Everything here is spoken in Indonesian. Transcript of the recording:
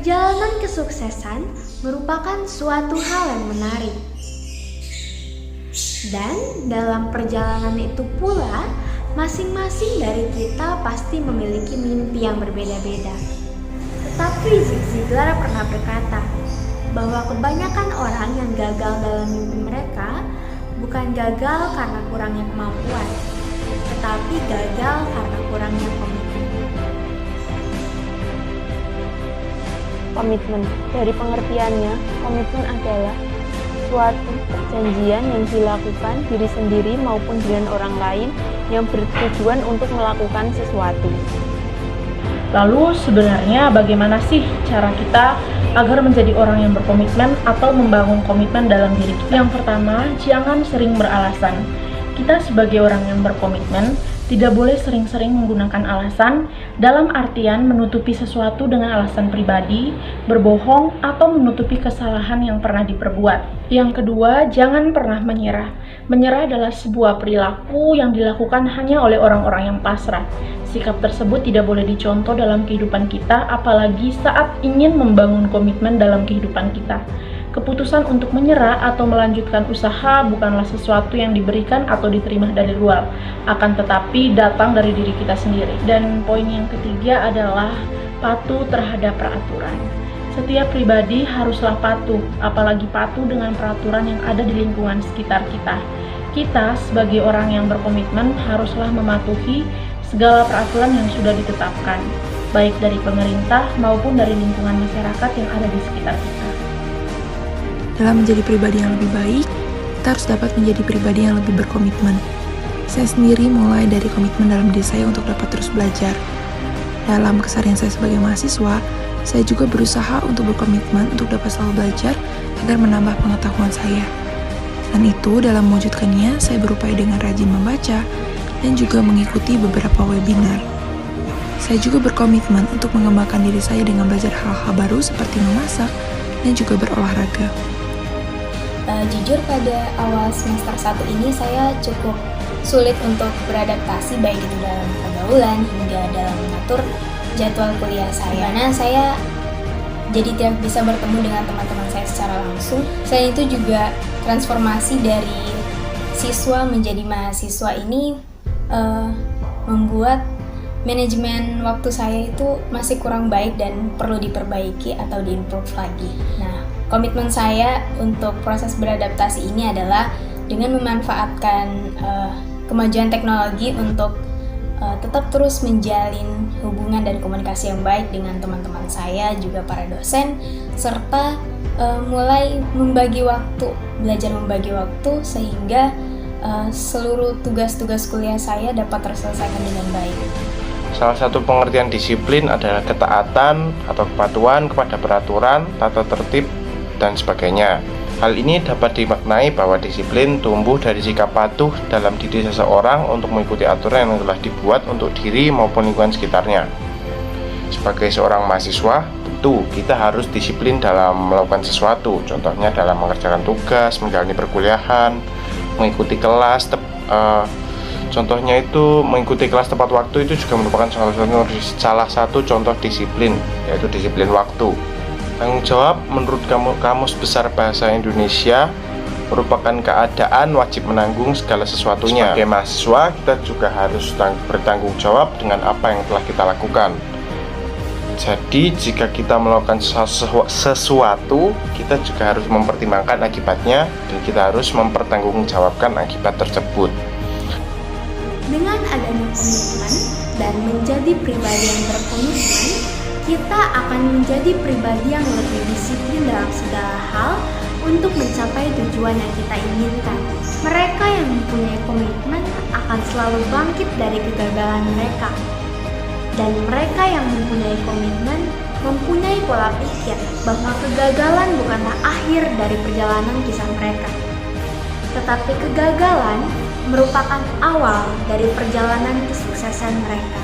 Perjalanan kesuksesan merupakan suatu hal yang menarik. Dan dalam perjalanan itu pula, masing-masing dari kita pasti memiliki mimpi yang berbeda-beda. Tetapi Zig Ziglar pernah berkata bahwa kebanyakan orang yang gagal dalam mimpi mereka bukan gagal karena kurangnya kemampuan, tetapi gagal karena kurangnya komitmen. Komitmen, dari pengertiannya, komitmen adalah suatu perjanjian yang dilakukan diri sendiri maupun dengan orang lain yang bertujuan untuk melakukan sesuatu. Lalu sebenarnya bagaimana sih cara kita agar menjadi orang yang berkomitmen atau membangun komitmen dalam diri kita? Yang pertama, jangan sering beralasan. Kita sebagai orang yang berkomitmen tidak boleh sering-sering menggunakan alasan dalam artian menutupi sesuatu dengan alasan pribadi, berbohong, atau menutupi kesalahan yang pernah diperbuat. Yang kedua, jangan pernah menyerah. Menyerah adalah sebuah perilaku yang dilakukan hanya oleh orang-orang yang pasrah. Sikap tersebut tidak boleh dicontoh dalam kehidupan kita, apalagi saat ingin membangun komitmen dalam kehidupan kita. Keputusan untuk menyerah atau melanjutkan usaha bukanlah sesuatu yang diberikan atau diterima dari luar, akan tetapi datang dari diri kita sendiri. Dan poin yang ketiga adalah patuh terhadap peraturan. Setiap pribadi haruslah patuh, apalagi patuh dengan peraturan yang ada di lingkungan sekitar kita. Kita sebagai orang yang berkomitmen haruslah mematuhi segala peraturan yang sudah ditetapkan, baik dari pemerintah maupun dari lingkungan masyarakat yang ada di sekitar kita. Dalam menjadi pribadi yang lebih baik, kita harus dapat menjadi pribadi yang lebih berkomitmen. Saya sendiri mulai dari komitmen dalam diri saya untuk dapat terus belajar. Dalam keseharian saya sebagai mahasiswa, saya juga berusaha untuk berkomitmen untuk dapat selalu belajar agar menambah pengetahuan saya. Dan itu dalam mewujudkannya, saya berupaya dengan rajin membaca dan juga mengikuti beberapa webinar. Saya juga berkomitmen untuk mengembangkan diri saya dengan belajar hal-hal baru seperti memasak dan juga berolahraga. Jujur pada awal semester 1 ini saya cukup sulit untuk beradaptasi baik itu dalam pergaulan hingga dalam mengatur jadwal kuliah saya. Karena saya jadi tidak bisa bertemu dengan teman-teman saya secara langsung. Selain itu juga transformasi dari siswa menjadi mahasiswa ini membuat manajemen waktu saya itu masih kurang baik dan perlu diperbaiki atau diimprove lagi. Nah, komitmen saya untuk proses beradaptasi ini adalah dengan memanfaatkan kemajuan teknologi untuk tetap terus menjalin hubungan dan komunikasi yang baik dengan teman-teman saya, juga para dosen, serta mulai membagi waktu, belajar membagi waktu sehingga seluruh tugas-tugas kuliah saya dapat terselesaikan dengan baik. Salah satu pengertian disiplin adalah ketaatan atau kepatuhan kepada peraturan, tata tertib, dan sebagainya. Hal ini dapat dimaknai bahwa disiplin tumbuh dari sikap patuh dalam diri seseorang untuk mengikuti aturan yang telah dibuat untuk diri maupun lingkungan sekitarnya. Sebagai seorang mahasiswa, tentu kita harus disiplin dalam melakukan sesuatu, contohnya dalam mengerjakan tugas, menjalani perkuliahan, mengikuti kelas, contohnya itu mengikuti kelas tepat waktu itu juga merupakan salah satu contoh disiplin, yaitu disiplin waktu. Tanggung jawab menurut Kamus Besar Bahasa Indonesia merupakan keadaan wajib menanggung segala sesuatunya. Sebagai mahasiswa, kita juga harus bertanggung jawab dengan apa yang telah kita lakukan. Jadi, jika kita melakukan sesuatu, kita juga harus mempertimbangkan akibatnya dan kita harus mempertanggungjawabkan akibat tersebut. Dengan adanya komitmen dan menjadi pribadi yang berkomitmen, kita akan menjadi pribadi yang lebih disiplin dalam segala hal untuk mencapai tujuan yang kita inginkan. Mereka yang mempunyai komitmen akan selalu bangkit dari kegagalan mereka. Dan mereka yang mempunyai komitmen mempunyai pola pikir bahwa kegagalan bukanlah akhir dari perjalanan kisah mereka, tetapi kegagalan merupakan awal dari perjalanan kesuksesan mereka.